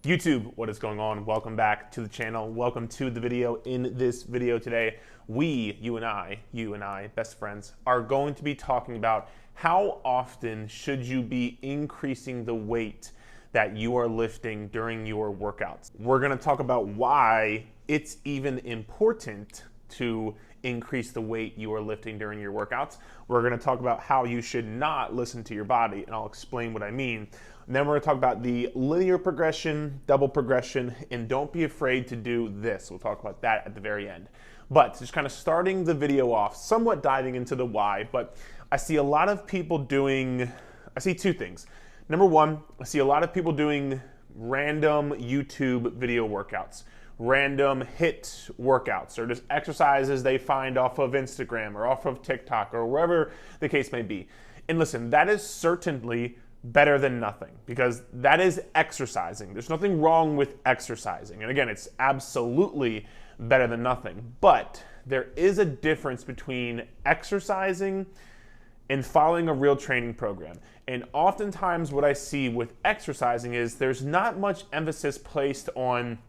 YouTube, what is going on? Welcome back to the channel. Welcome to the video. In this video today, you and I, best friends, are going to be talking about how often should you be increasing the weight that you are lifting during your workouts. We're gonna talk about why it's even important to increase the weight you are lifting during your workouts. We're gonna talk about how you should not listen to your body, and I'll explain what I mean. And then we're gonna talk about the linear progression, double progression, and don't be afraid to do this. We'll talk about that at the very end. But just kind of starting the video off, somewhat diving into the why, but I see a lot of people I see two things. Number one, I see a lot of people doing random YouTube video workouts, random HIIT workouts, or just exercises they find off of Instagram or off of TikTok or wherever the case may be. And listen, that is certainly better than nothing, because that is exercising. There's nothing wrong with exercising. And again, it's absolutely better than nothing. But there is a difference between exercising and following a real training program. And oftentimes what I see with exercising is there's not much emphasis placed on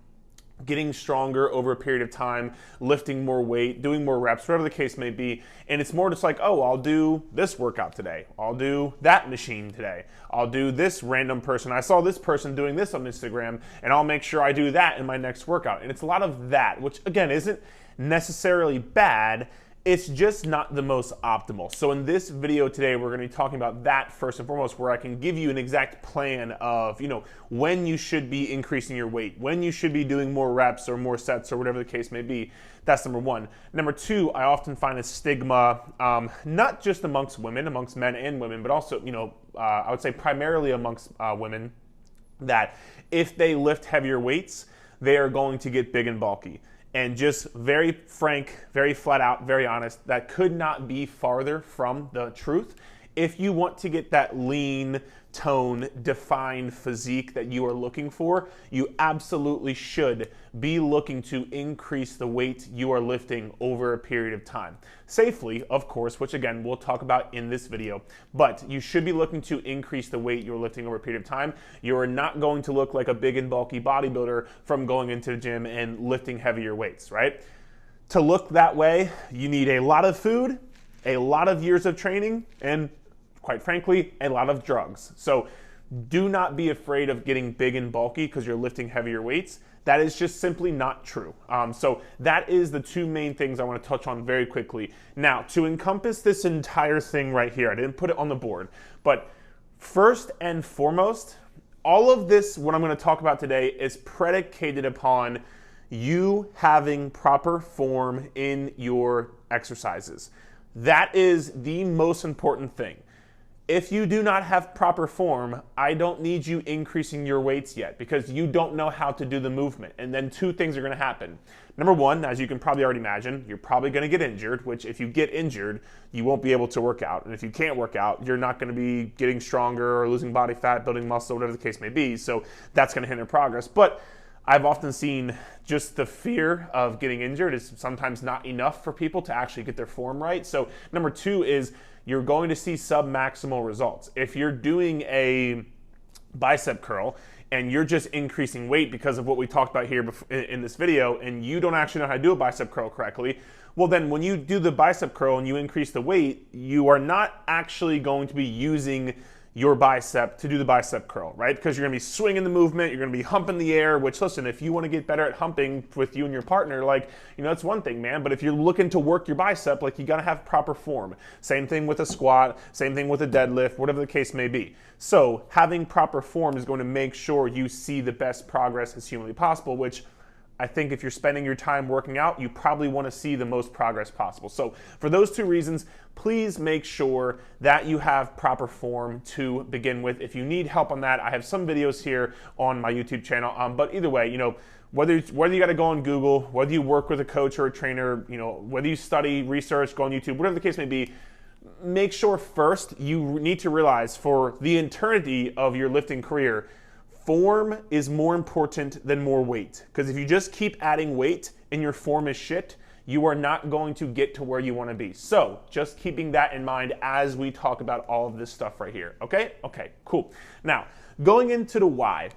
getting stronger over a period of time, lifting more weight, doing more reps, whatever the case may be. And it's more just like, oh, I'll do this workout today. I'll do that machine today. I'll do this random person. I saw this person doing this on Instagram, and I'll make sure I do that in my next workout. And it's a lot of that, which again, isn't necessarily bad. It's just not the most optimal. So in this video today, we're gonna be talking about that first and foremost, where I can give you an exact plan of, when you should be increasing your weight, when you should be doing more reps or more sets or whatever the case may be. That's number one. Number two, I often find a stigma, not just amongst women, amongst men and women, but also, I would say primarily amongst women, that if they lift heavier weights, they are going to get big and bulky. And just very frank, very flat out, very honest, that could not be farther from the truth. If you want to get that lean, tone, defined physique that you are looking for, you absolutely should be looking to increase the weight you are lifting over a period of time. Safely, of course, which again, we'll talk about in this video, but you should be looking to increase the weight you're lifting over a period of time. You are not going to look like a big and bulky bodybuilder from going into the gym and lifting heavier weights, right? To look that way, you need a lot of food, a lot of years of training, and quite frankly, a lot of drugs. So do not be afraid of getting big and bulky because you're lifting heavier weights. That is just simply not true. So that is the two main things I want to touch on very quickly. Now, to encompass this entire thing right here, I didn't put it on the board, but first and foremost, all of this, what I'm going to talk about today, is predicated upon you having proper form in your exercises. That is the most important thing. If you do not have proper form, I don't need you increasing your weights yet, because you don't know how to do the movement. And then two things are going to happen. Number one, as you can probably already imagine, you're probably going to get injured, which if you get injured, you won't be able to work out. And if you can't work out, you're not going to be getting stronger or losing body fat, building muscle, whatever the case may be. So that's going to hinder progress. But I've often seen just the fear of getting injured is sometimes not enough for people to actually get their form right. So number two is you're going to see sub-maximal results. If you're doing a bicep curl and you're just increasing weight because of what we talked about here in this video, and you don't actually know how to do a bicep curl correctly, well then when you do the bicep curl and you increase the weight, you are not actually going to be using your bicep to do the bicep curl, right? Because you're gonna be swinging the movement, you're gonna be humping the air, which listen, if you wanna get better at humping with you and your partner, that's one thing, man. But if you're looking to work your bicep, you gotta have proper form. Same thing with a squat, same thing with a deadlift, whatever the case may be. So having proper form is going to make sure you see the best progress as humanly possible, which I think if you're spending your time working out, you probably want to see the most progress possible. So for those two reasons, please make sure that you have proper form to begin with. If you need help on that, I have some videos here on my YouTube channel. But either way, whether you got to go on Google, whether you work with a coach or a trainer, whether you study, research, go on YouTube, whatever the case may be, make sure first you need to realize for the eternity of your lifting career, form is more important than more weight. Because if you just keep adding weight and your form is shit, you are not going to get to where you want to be. So just keeping that in mind as we talk about all of this stuff right here. Okay? Okay, cool. Now, going into the why.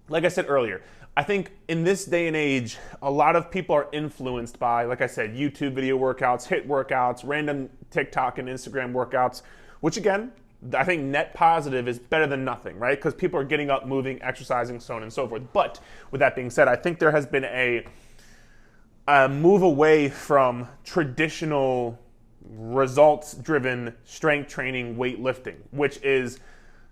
like I said earlier, I think in this day and age, a lot of people are influenced by, like I said, YouTube video workouts, HIIT workouts, random TikTok and Instagram workouts, which again, I think net positive is better than nothing, right? Because people are getting up, moving, exercising, so on and so forth. But with that being said, I think there has been a move away from traditional results-driven strength training, weightlifting, which is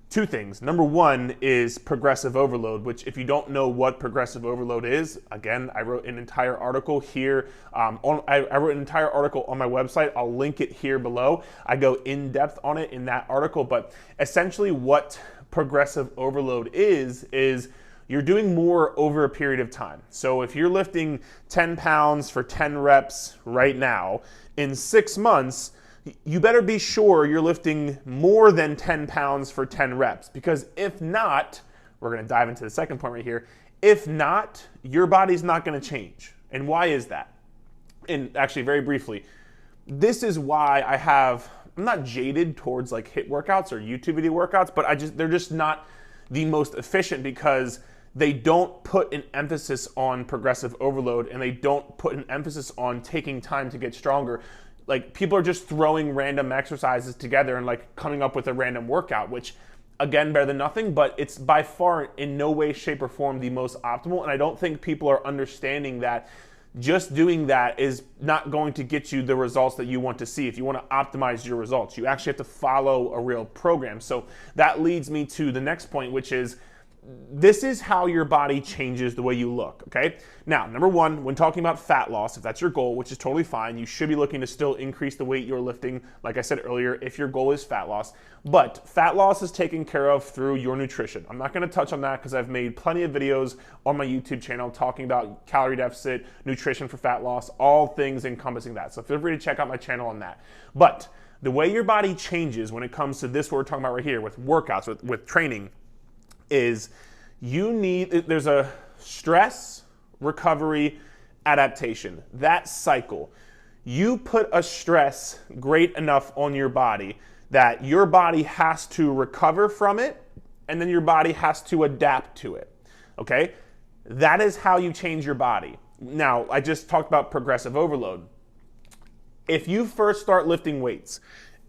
two things. Number one is progressive overload, which if you don't know what progressive overload is, again, I wrote an entire article here. I wrote an entire article on my website. I'll link it here below. I go in depth on it in that article, but essentially what progressive overload is you're doing more over a period of time. So if you're lifting 10 pounds for 10 reps right now, in 6 months, you better be sure you're lifting more than 10 pounds for 10 reps, because if not, we're going to dive into the second point right here. If not, your body's not going to change. And why is that? And actually, very briefly, this is why I'm not jaded towards like HIIT workouts or YouTube video workouts, but they're just not the most efficient because they don't put an emphasis on progressive overload and they don't put an emphasis on taking time to get stronger. Like, people are just throwing random exercises together and like coming up with a random workout, which again, better than nothing, but it's by far in no way, shape, or form the most optimal. And I don't think people are understanding that just doing that is not going to get you the results that you want to see. If you want to optimize your results, you actually have to follow a real program. So that leads me to the next point, which is this is how your body changes the way you look, okay? Now, number one, when talking about fat loss, if that's your goal, which is totally fine, you should be looking to still increase the weight you're lifting, like I said earlier, if your goal is fat loss. But fat loss is taken care of through your nutrition. I'm not gonna touch on that because I've made plenty of videos on my YouTube channel talking about calorie deficit, nutrition for fat loss, all things encompassing that. So feel free to check out my channel on that. But the way your body changes when it comes to this, what we're talking about right here with workouts, with training, is there's a stress, recovery, adaptation. That cycle. You put a stress great enough on your body that your body has to recover from it, and then your body has to adapt to it, okay? That is how you change your body. Now, I just talked about progressive overload. If you first start lifting weights,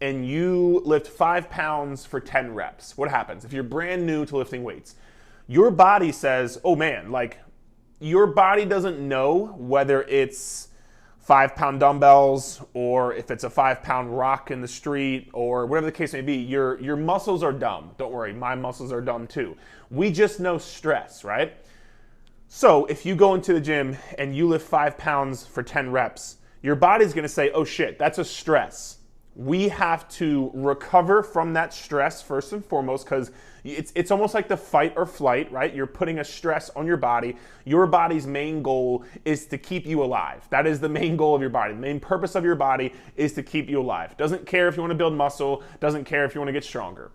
and you lift 5 pounds for 10 reps, what happens? If you're brand new to lifting weights, your body says, oh man, like your body doesn't know whether it's 5-pound dumbbells or if it's a 5-pound rock in the street or whatever the case may be. Your muscles are dumb. Don't worry, my muscles are dumb too. We just know stress, right? So if you go into the gym and you lift 5 pounds for 10 reps, your body's gonna say, oh shit, that's a stress. We have to recover from that stress first and foremost, because it's almost like the fight or flight, right? You're putting a stress on your body. Your body's main goal is to keep you alive. That is the main goal of your body. The main purpose of your body is to keep you alive. Doesn't care if you want to build muscle, doesn't care if you want to get stronger.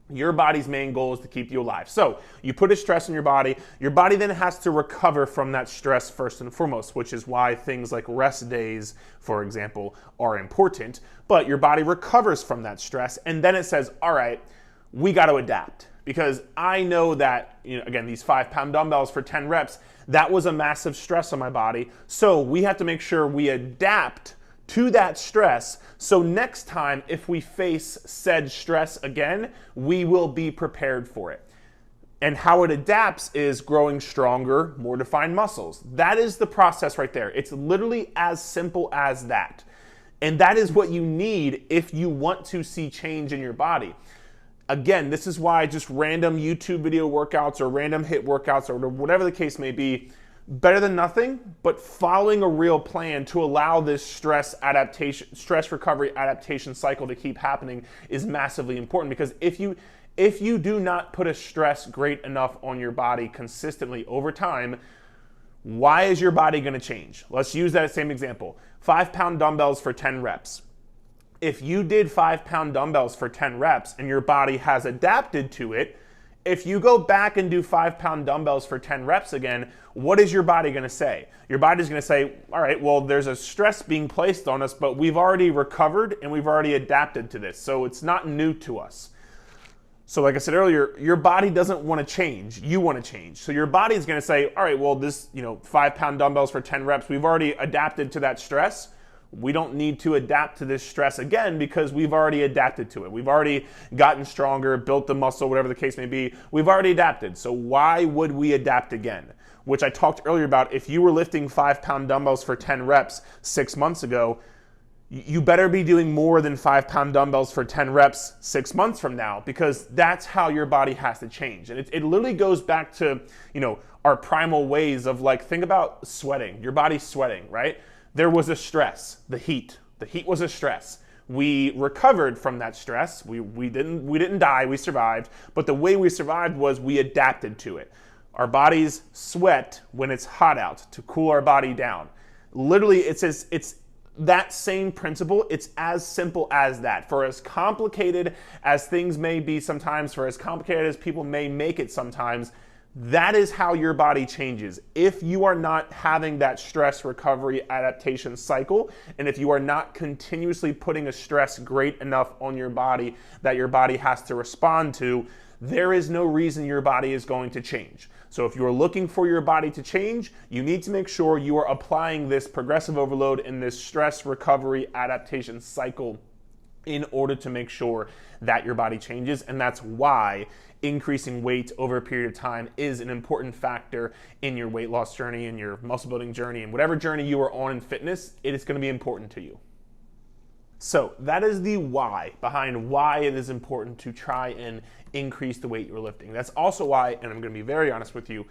Your body's main goal is to keep you alive. So you put a stress on your body then has to recover from that stress first and foremost, which is why things like rest days, for example, are important. But your body recovers from that stress, and then it says, all right, we got to adapt. Because I know that, again, these 5-pound dumbbells for 10 reps, that was a massive stress on my body. So we have to make sure we adapt to that stress, so next time if we face said stress again, we will be prepared for it. And how it adapts is growing stronger, more defined muscles. That is the process right there. It's literally as simple as that. And that is what you need if you want to see change in your body. Again, this is why just random YouTube video workouts or random HIIT workouts or whatever the case may be, better than nothing, but following a real plan to allow this stress recovery adaptation cycle to keep happening is massively important. Because if you do not put a stress great enough on your body consistently over time, why is your body going to change? Let's use that same example. 5-pound dumbbells for 10 reps. If you did 5-pound dumbbells for 10 reps and your body has adapted to it, if you go back and do 5-pound dumbbells for 10 reps again, what is your body going to say? Your body's going to say, all right, well, there's a stress being placed on us, but we've already recovered and we've already adapted to this, so it's not new to us. So like I said earlier, your body doesn't want to change. You want to change. So your body is going to say, all right, well, this, 5-pound dumbbells for 10 reps, we've already adapted to that stress. We don't need to adapt to this stress again because we've already adapted to it. We've already gotten stronger, built the muscle, whatever the case may be. We've already adapted. So why would we adapt again? Which I talked earlier about. If you were lifting 5-pound dumbbells for 10 reps 6 months ago, you better be doing more than 5-pound dumbbells for 10 reps 6 months from now, because that's how your body has to change. And it literally goes back to, our primal ways of, like, think about sweating. Your body's sweating, right? There was a stress, the heat. The heat was a stress. We recovered from that stress. We didn't die, we survived. But the way we survived was we adapted to it. Our bodies sweat when it's hot out to cool our body down. Literally, it's that same principle. It's as simple as that. For as complicated as things may be sometimes, for as complicated as people may make it sometimes, that is how your body changes. If you are not having that stress recovery adaptation cycle, and if you are not continuously putting a stress great enough on your body that your body has to respond to, there is no reason your body is going to change. So if you are looking for your body to change, you need to make sure you are applying this progressive overload and this stress recovery adaptation cycle in order to make sure that your body changes. And that's why increasing weight over a period of time is an important factor in your weight loss journey, in your muscle building journey, and whatever journey you are on in fitness, it is going to be important to you. So that is the why behind why it is important to try and increase the weight you're lifting. That's also why, and I'm going to be very honest with you,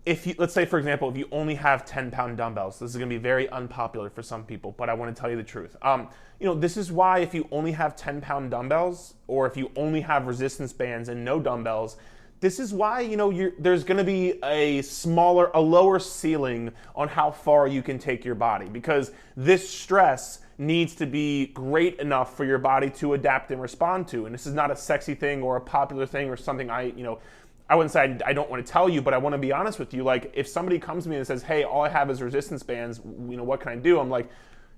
if you, let's say for example, if you only have 10-pound dumbbells, this is going to be very unpopular for some people, but I want to tell you the truth. This is why if you only have 10-pound dumbbells, or if you only have resistance bands and no dumbbells, this is why, there's going to be a lower ceiling on how far you can take your body, because this stress needs to be great enough for your body to adapt and respond to. And this is not a sexy thing or a popular thing or something I wouldn't say I don't want to tell you, but I want to be honest with you. Like, if somebody comes to me and says, hey, all I have is resistance bands, what can I do? I'm like,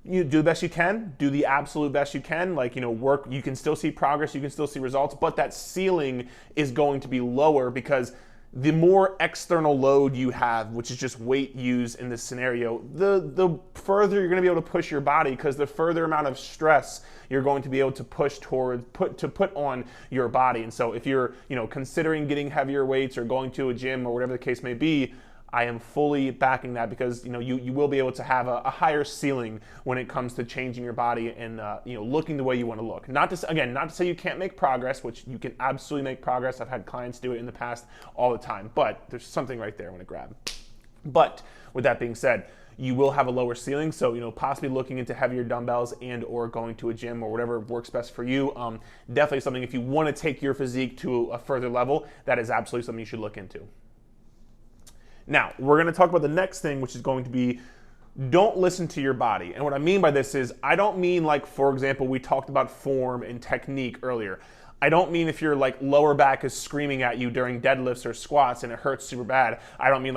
you do the best you can, do the absolute best you can, work, you can still see progress, you can still see results, but that ceiling is going to be lower because the more external load you have, which is just weight used in this scenario, the further you're going to be able to push your body, because the further amount of stress you're going to be able to put on your body. And so if you're, considering getting heavier weights or going to a gym or whatever the case may be, I am fully backing that, because you will be able to have a higher ceiling when it comes to changing your body and looking the way you want to look. Not to say you can't make progress, which you can absolutely make progress. I've had clients do it in the past all the time, but there's something right there I want to grab. But with that being said, you will have a lower ceiling, so possibly looking into heavier dumbbells and or going to a gym or whatever works best for you. Definitely something, if you want to take your physique to a further level, that is absolutely something you should look into. Now, we're going to talk about the next thing, which is going to be, don't listen to your body. And what I mean by this is, I don't mean, like, for example, we talked about form and technique earlier. I don't mean if your lower back is screaming at you during deadlifts or squats and it hurts super bad. I don't mean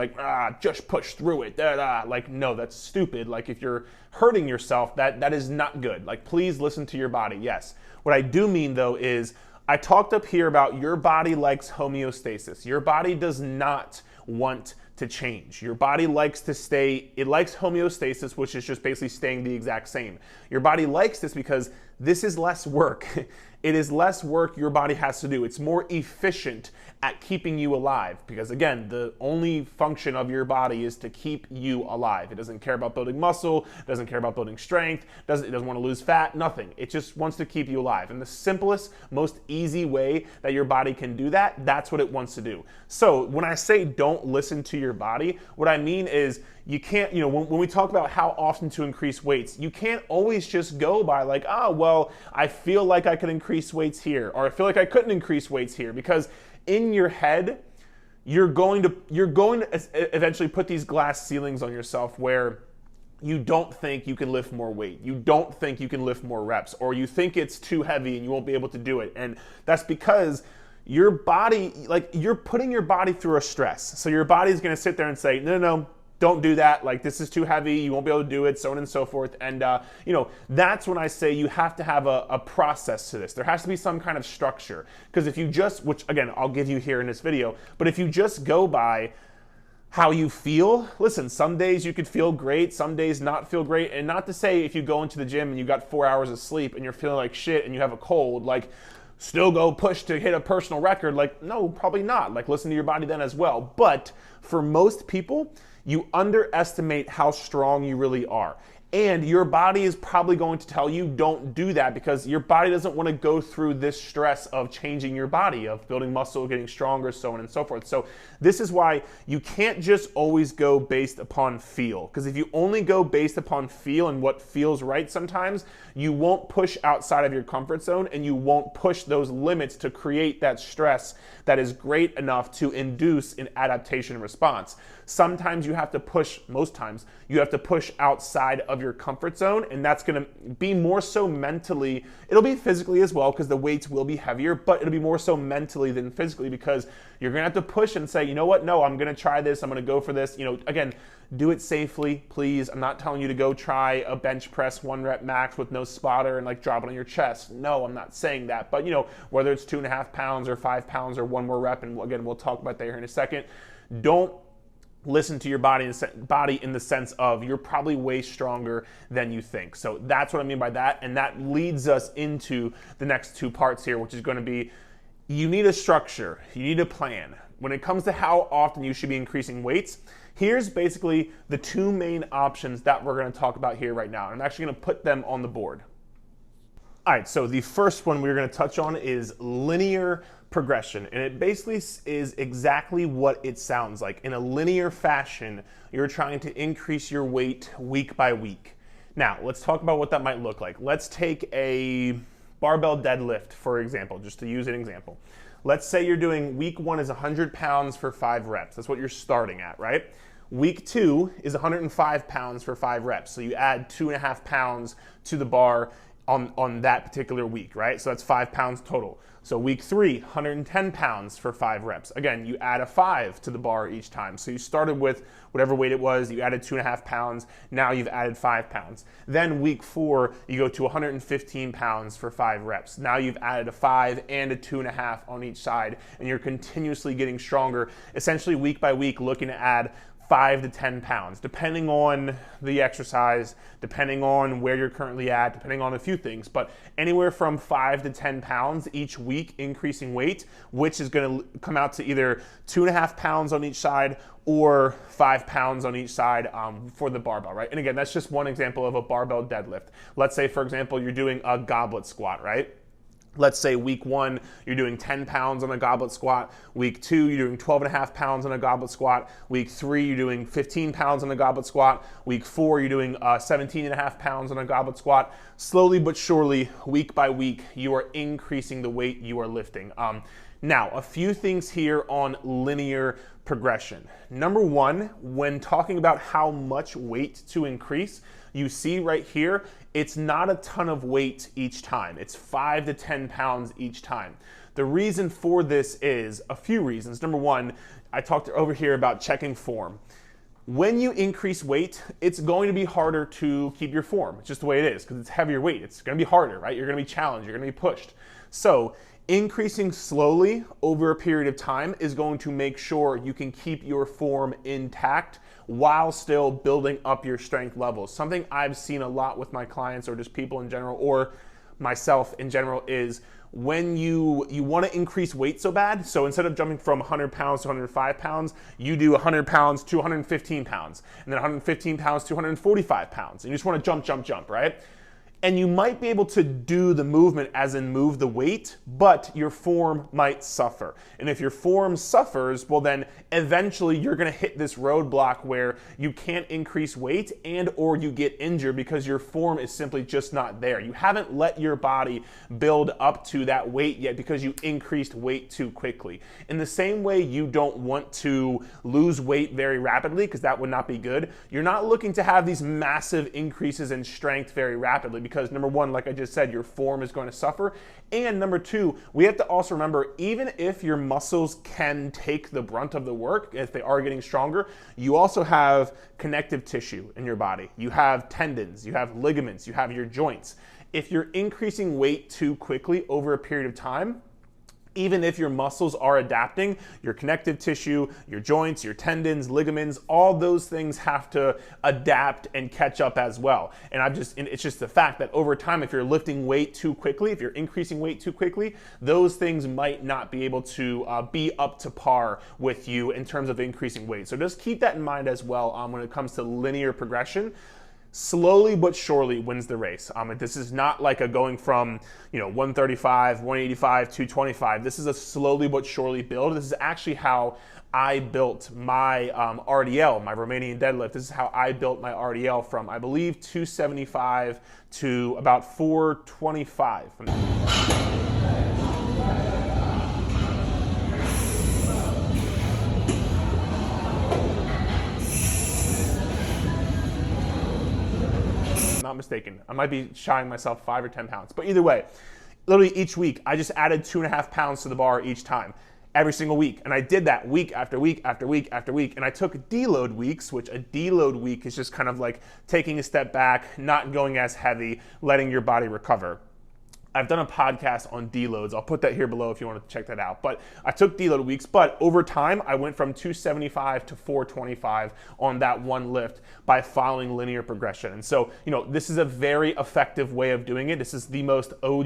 just push through it. No, that's stupid. If you're hurting yourself, that is not good. Please listen to your body. Yes. What I do mean though is, I talked up here about your body likes homeostasis. Your body does not want to change. Your body likes to stay, it likes homeostasis, which is just basically staying the exact same. Your body likes this because this is less work. It is less work your body has to do. It's more efficient at keeping you alive, because again, the only function of your body is to keep you alive. It doesn't care about building muscle, doesn't care about building strength, it doesn't want to lose fat, nothing. It just wants to keep you alive. And the simplest, most easy way that your body can do that, that's what it wants to do. So when I say don't listen to your body, what I mean is, you can't, when we talk about how often to increase weights, you can't always just go by I feel like I could increase weights here, or I feel like I couldn't increase weights here, because in your head, you're going to eventually put these glass ceilings on yourself where you don't think you can lift more weight. You don't think you can lift more reps, or you think it's too heavy and you won't be able to do it. And that's because your body, you're putting your body through a stress. So your body's going to sit there and say, no, don't do that. Like, this is too heavy. You won't be able to do it, so on and so forth. And, you know, that's when I say you have to have a process to this. There has to be some kind of structure. Because if you just, which again, I'll give you here in this video, but if you just go by how you feel, listen, some days you could feel great, some days not feel great. And not to say if you go into the gym and you got 4 hours of sleep and you're feeling like shit and you have a cold, like, still go push to hit a personal record. Like, no, probably not. Like, listen to your body then as well. But for most people, you underestimate how strong you really are. And your body is probably going to tell you don't do that, because your body doesn't want to go through this stress of changing your body, of building muscle, getting stronger, so on and so forth. So this is why you can't just always go based upon feel, because if you only go based upon feel and what feels right sometimes, you won't push outside of your comfort zone and you won't push those limits to create that stress that is great enough to induce an adaptation response. Sometimes you have to push, most times, you have to push outside of your comfort zone, and that's gonna be more so mentally. It'll be physically as well, because the weights will be heavier, but it'll be more so mentally than physically, because you're gonna have to push and say, you know what, no, I'm gonna try this, I'm gonna go for this. You know, again, do it safely, please. I'm not telling you to go try a bench press 1 rep max with no spotter and like drop it on your chest. No, I'm not saying that. But you know, whether it's 2.5 pounds or 5 pounds or 1 more rep, and again, we'll talk about that here in a second. Don't listen to your body in the sense of you're probably way stronger than you think. So that's what I mean by that. And that leads us into the next 2 parts here, which is going to be, you need a structure, you need a plan. When it comes to how often you should be increasing weights, here's basically the 2 main options that we're going to talk about here right now. And I'm actually going to put them on the board. All right, so the first one we're going to touch on is linear progression, and it basically is exactly what it sounds like. In a linear fashion, you're trying to increase your weight week by week. Now, let's talk about what that might look like. Let's take a barbell deadlift, for example, just to use an example. Let's say you're doing week 1 is 100 pounds for 5 reps. That's what you're starting at, right? Week 2 is 105 pounds for 5 reps. So you add 2.5 pounds to the bar on that particular week, right? So that's 5 pounds total. So week 3, 110 pounds for 5 reps. Again, you add a 5 to the bar each time. So you started with whatever weight it was, you added 2.5 pounds, now you've added 5 pounds. Then week 4, you go to 115 pounds for 5 reps. Now you've added a 5 and a 2.5 on each side, and you're continuously getting stronger, essentially week by week, looking to add 5 to 10 pounds, depending on the exercise, depending on where you're currently at, depending on a few things, but anywhere from 5 to 10 pounds each week increasing weight, which is gonna come out to either 2.5 pounds on each side or 5 pounds on each side for the barbell, right? And again, that's just one example of a barbell deadlift. Let's say, for example, you're doing a goblet squat, right? Let's say week 1, you're doing 10 pounds on a goblet squat. Week 2, you're doing 12.5 pounds on a goblet squat. Week 3, you're doing 15 pounds on a goblet squat. Week 4, you're doing 17.5 pounds on a goblet squat. Slowly but surely, week by week, you are increasing the weight you are lifting. Now, a few things here on linear progression. Number 1, when talking about how much weight to increase, you see right here, it's not a ton of weight each time. It's 5 to 10 pounds each time. The reason for this is a few reasons. Number 1, I talked over here about checking form. When you increase weight, it's going to be harder to keep your form. It's just the way it is, because it's heavier weight. It's going to be harder, right? You're going to be challenged. You're going to be pushed. So increasing slowly over a period of time is going to make sure you can keep your form intact while still building up your strength levels. Something I've seen a lot with my clients, or just people in general, or myself in general, is when you want to increase weight so bad, so instead of jumping from 100 pounds to 105 pounds, you do 100 pounds to 115 pounds, and then 115 pounds to 145 pounds, and you just want to jump, right? And you might be able to do the movement, as in move the weight, but your form might suffer. And if your form suffers, well then eventually you're gonna hit this roadblock where you can't increase weight and or you get injured because your form is simply just not there. You haven't let your body build up to that weight yet because you increased weight too quickly. In the same way you don't want to lose weight very rapidly, because that would not be good, you're not looking to have these massive increases in strength very rapidly, because number one, like I just said, your form is going to suffer. And number two, we have to also remember, even if your muscles can take the brunt of the work, if they are getting stronger, you also have connective tissue in your body. You have tendons, you have ligaments, you have your joints. If you're increasing weight too quickly over a period of time, even if your muscles are adapting, your connective tissue, your joints, your tendons, ligaments, all those things have to adapt and catch up as well. And it's just the fact that over time, if you're lifting weight too quickly, if you're increasing weight too quickly, those things might not be able to be up to par with you in terms of increasing weight. So just keep that in mind as well when it comes to linear progression. Slowly but surely wins the race. This is not like a going from 135, 185, 225. This is a slowly but surely build. This is actually how I built my RDL, my Romanian deadlift. This is how I built my RDL from, I believe, 275 to about 425. Not mistaken. I might be shying myself 5 or 10 pounds. But either way, literally each week, I just added 2.5 pounds to the bar each time, every single week. And I did that week after week after week after week. And I took deload weeks, which a deload week is just kind of like taking a step back, not going as heavy, letting your body recover. I've done a podcast on deloads. I'll put that here below if you want to check that out. But I took deload weeks, but over time, I went from 275 to 425 on that one lift by following linear progression. And so, this is a very effective way of doing it. This is the most OG,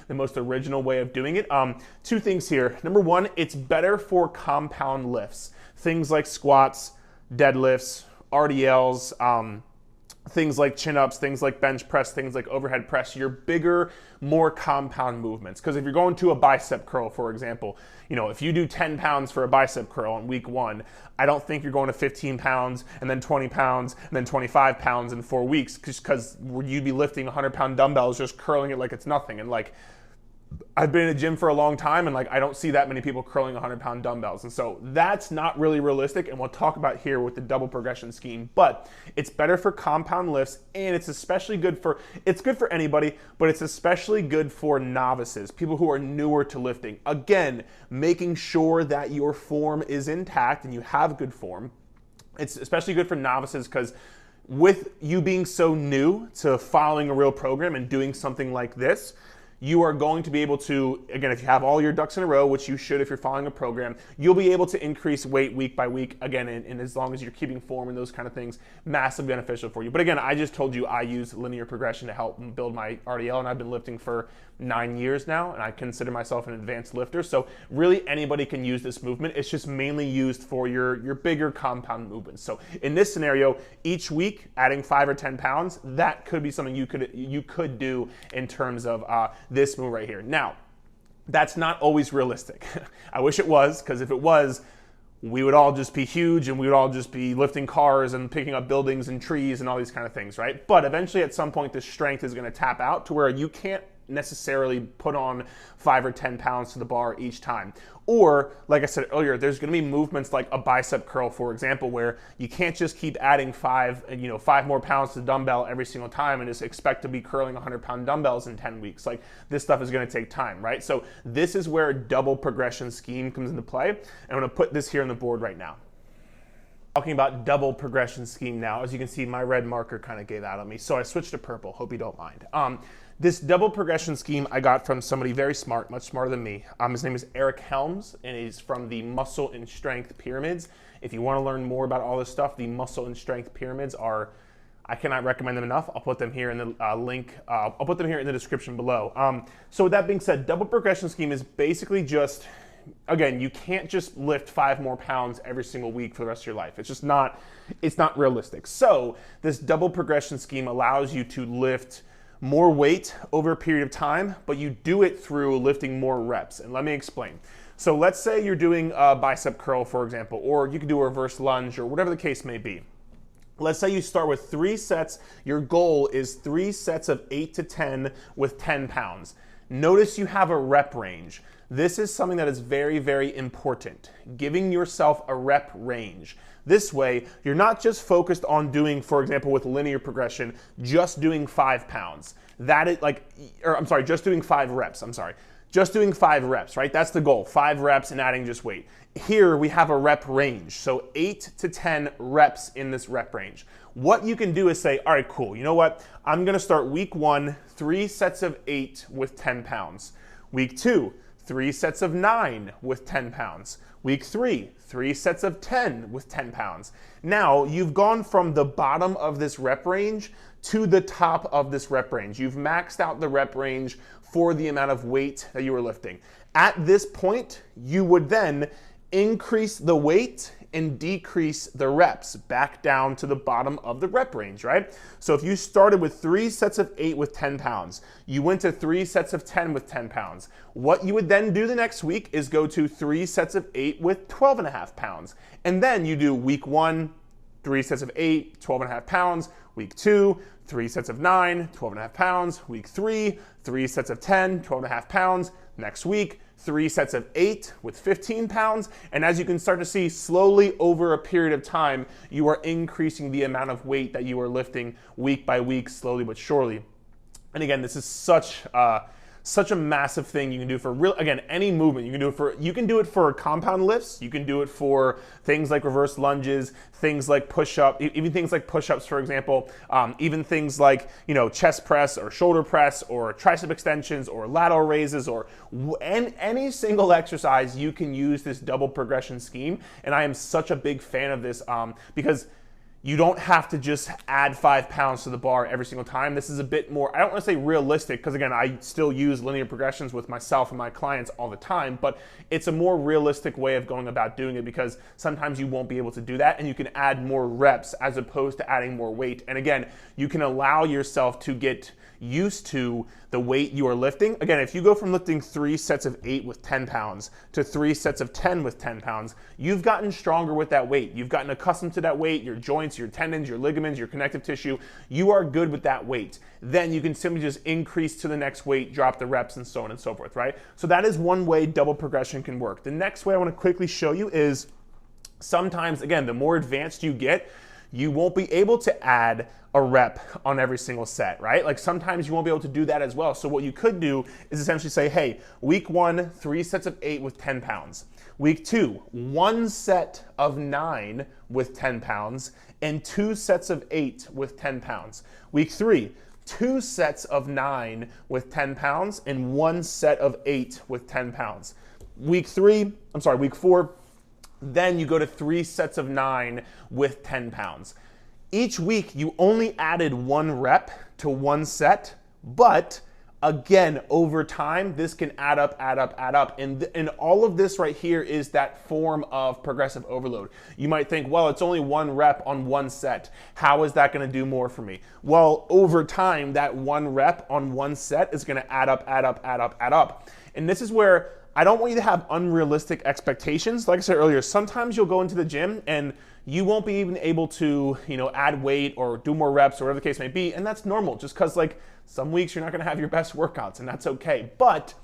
the most original way of doing it. Two things here. Number one, it's better for compound lifts. Things like squats, deadlifts, RDLs, things like chin-ups, things like bench press, things like overhead press, your bigger, more compound movements. Because if you're going to a bicep curl, for example, if you do 10 pounds for a bicep curl on week 1, I don't think you're going to 15 pounds and then 20 pounds and then 25 pounds in 4 weeks, just because you'd be lifting 100-pound dumbbells, just curling it like it's nothing. And I've been in a gym for a long time, and I don't see that many people curling 100-pound dumbbells. And so that's not really realistic, and we'll talk about here with the double progression scheme. But it's better for compound lifts, and it's especially good for anybody, but it's especially good for novices, people who are newer to lifting. Again, making sure that your form is intact and you have good form. It's especially good for novices because with you being so new to following a real program and doing something like this, you are going to be able to, again, if you have all your ducks in a row, which you should if you're following a program, you'll be able to increase weight week by week, again, and as long as you're keeping form and those kind of things, massively beneficial for you. But again, I just told you I use linear progression to help build my RDL, and I've been lifting for 9 years now, and I consider myself an advanced lifter. So really anybody can use this movement. It's just mainly used for your bigger compound movements. So in this scenario, each week adding 5 or 10 pounds, that could be something you could do in terms of this move right here. Now, that's not always realistic. I wish it was, because if it was, we would all just be huge and we would all just be lifting cars and picking up buildings and trees and all these kind of things, right? But eventually at some point, the strength is going to tap out to where you can't necessarily put on 5 or 10 pounds to the bar each time. Or, like I said earlier, there's going to be movements like a bicep curl, for example, where you can't just keep adding 5 more pounds to the dumbbell every single time and just expect to be curling 100-pound dumbbells in 10 weeks. This stuff is going to take time, right? So this is where a double progression scheme comes into play. And I'm going to put this here on the board right now. Talking about double progression scheme now, as you can see, my red marker kind of gave out on me, so I switched to purple. Hope you don't mind. This double progression scheme I got from somebody very smart, much smarter than me. His name is Eric Helms, and he's from the Muscle and Strength Pyramids. If you want to learn more about all this stuff, the Muscle and Strength Pyramids I cannot recommend them enough. I'll put them here in the link. I'll put them here in the description below. So with that being said, double progression scheme is basically just, again, you can't just lift 5 more pounds every single week for the rest of your life. It's just not realistic. So this double progression scheme allows you to lift more weight over a period of time, but you do it through lifting more reps. And let me explain. So let's say you're doing a bicep curl, for example, or you could do a reverse lunge or whatever the case may be. Let's say you start with 3 sets. Your goal is 3 sets of 8 to 10 with 10 pounds. Notice you have a rep range. This is something that is very, very important. Giving yourself a rep range. This way, you're not just focused on doing, for example, with linear progression, just doing 5 pounds. That is just doing 5 reps, Just doing 5 reps, right? That's the goal, 5 reps and adding just weight. Here we have a rep range, so 8 to 10 reps in this rep range. What you can do is say, all right, cool, you know what? I'm gonna start week 1, 3 sets of 8 with 10 pounds. Week 2, 3 sets of 9 with 10 pounds. Week 3, 3 sets of 10 with 10 pounds. Now, you've gone from the bottom of this rep range to the top of this rep range. You've maxed out the rep range for the amount of weight that you were lifting. At this point, you would then increase the weight and decrease the reps back down to the bottom of the rep range, right? So if you started with 3 sets of 8 with 10 pounds, you went to 3 sets of 10 with 10 pounds. What you would then do the next week is go to 3 sets of 8 with 12.5 pounds. And then you do week 1, 3 sets of 8, 12.5 pounds. Week 2, 3 sets of 9, 12.5 pounds. Week 3, 3 sets of 10, 12.5 pounds. Next week, 3 sets of 8 with 15 pounds. And as you can start to see, slowly over a period of time, you are increasing the amount of weight that you are lifting week by week, slowly but surely. And again, this is such a massive thing you can do for any movement. You can do it for compound lifts. You can do it for things like reverse lunges, things like push-up, even things like push-ups, for example, even things like, chest press or shoulder press or tricep extensions or lateral raises or any single exercise. You can use this double progression scheme. And I am such a big fan of this because you don't have to just add 5 pounds to the bar every single time. This is a bit more, I don't want to say realistic, because again, I still use linear progressions with myself and my clients all the time, but it's a more realistic way of going about doing it because sometimes you won't be able to do that and you can add more reps as opposed to adding more weight. And again, you can allow yourself to get used to the weight you are lifting. Again, if you go from lifting 3 sets of 8 with 10 pounds to 3 sets of 10 with 10 pounds, you've gotten stronger with that weight. You've gotten accustomed to that weight, your joints, your tendons, your ligaments, your connective tissue. You are good with that weight. Then you can simply just increase to the next weight, drop the reps, and so on and so forth, right? So that is one way double progression can work. The next way I want to quickly show you is sometimes, again, the more advanced you get, you won't be able to add a rep on every single set, right? Like sometimes you won't be able to do that as well. So what you could do is essentially say, hey, week 1, 3 sets of 8 with 10 pounds. Week 2, 1 set of 9 with 10 pounds and 2 sets of 8 with 10 pounds. Week 3, 2 sets of 9 with 10 pounds and 1 set of 8 with 10 pounds. Week 4, then you go to 3 sets of 9 with 10 pounds. Each week, you only added 1 rep to 1 set, but again, over time, this can add up. And all of this right here is that form of progressive overload. You might think, well, it's only 1 rep on 1 set. How is that gonna do more for me? Well, over time, that 1 rep on 1 set is gonna add up. And this is where I don't want you to have unrealistic expectations. Like I said earlier, sometimes you'll go into the gym and you won't be even able to, add weight or do more reps or whatever the case may be. And that's normal just because some weeks you're not gonna have your best workouts and that's okay. But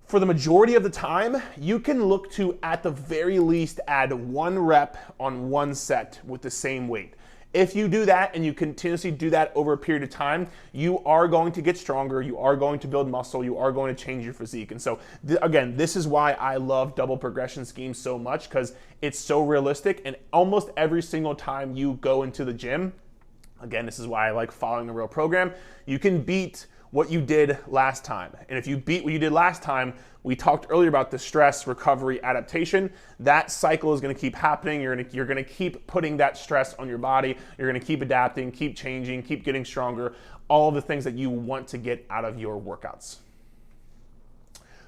for the majority of the time, you can look to, at the very least, add 1 rep on 1 set with the same weight. If you do that and you continuously do that over a period of time, you are going to get stronger, you are going to build muscle, you are going to change your physique. And so, again, this is why I love double progression schemes so much, because it's so realistic, and almost every single time you go into the gym, again, this is why I like following a real program, you can beat what you did last time. And if you beat what you did last time, we talked earlier about the stress, recovery, adaptation. That cycle is gonna keep happening. You're gonna keep putting that stress on your body. You're gonna keep adapting, keep changing, keep getting stronger, all of the things that you want to get out of your workouts.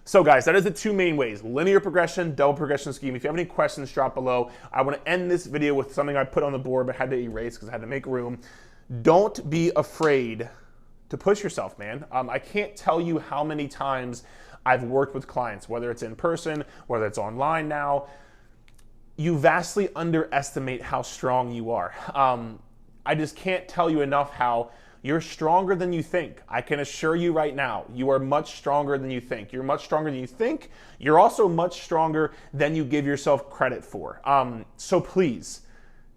So guys, that is the 2 main ways, linear progression, double progression scheme. If you have any questions, drop below. I wanna end this video with something I put on the board but had to erase because I had to make room. Don't be afraid to push yourself, man. I can't tell you how many times I've worked with clients, whether it's in person, whether it's online now. You vastly underestimate how strong you are. I just can't tell you enough how You're stronger than you think. I can assure you right now, you are much stronger than you think. You're much stronger than you think. You're also much stronger than you give yourself credit for. So please,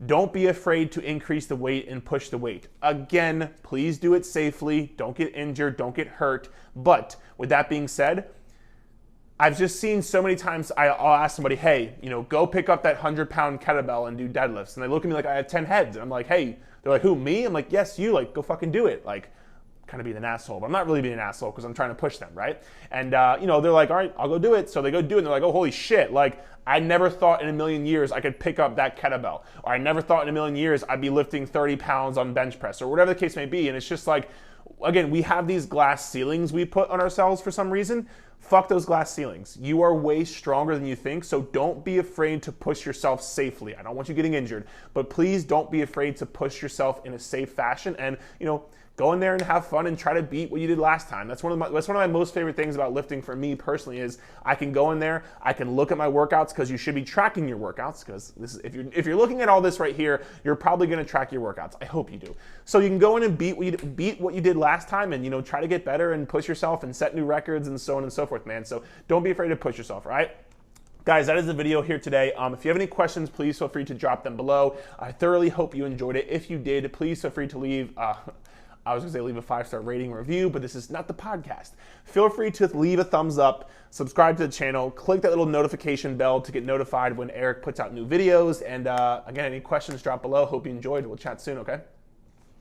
don't be afraid to increase the weight and push the weight. Again, please do it safely. Don't get injured, don't get hurt. But with that being said, I've just seen so many times I'll ask somebody, hey, go pick up that 100-pound kettlebell and do deadlifts. And they look at me like I have 10 heads. And I'm like, hey, they're like, who, me? I'm like, yes, you, like, go fucking do it. Like, kind of being an asshole, but I'm not really being an asshole because I'm trying to push them, right? And, they're like, all right, I'll go do it. So they go do it and they're like, oh, holy shit. Like, I never thought in a million years I could pick up that kettlebell. Or I never thought in a million years I'd be lifting 30 pounds on bench press or whatever the case may be. And it's just like, again, we have these glass ceilings we put on ourselves for some reason. Fuck those glass ceilings. You are way stronger than you think, so don't be afraid to push yourself safely. I don't want you getting injured, but please don't be afraid to push yourself in a safe fashion and, go in there and have fun and try to beat what you did last time. That's one of my most favorite things about lifting for me personally is I can go in there, I can look at my workouts because you should be tracking your workouts because if you're looking at all this right here, you're probably going to track your workouts. I hope you do. So you can go in and beat what you did last time and try to get better and push yourself and set new records and so on and so forth, man. So don't be afraid to push yourself, all right? Guys, that is the video here today. If you have any questions, please feel free to drop them below. I thoroughly hope you enjoyed it. If you did, please feel free to leave I was gonna say leave a 5-star rating review, but this is not the podcast. Feel free to leave a thumbs up, subscribe to the channel, click that little notification bell to get notified when Eric puts out new videos. And again, any questions, drop below. Hope you enjoyed. We'll chat soon, okay?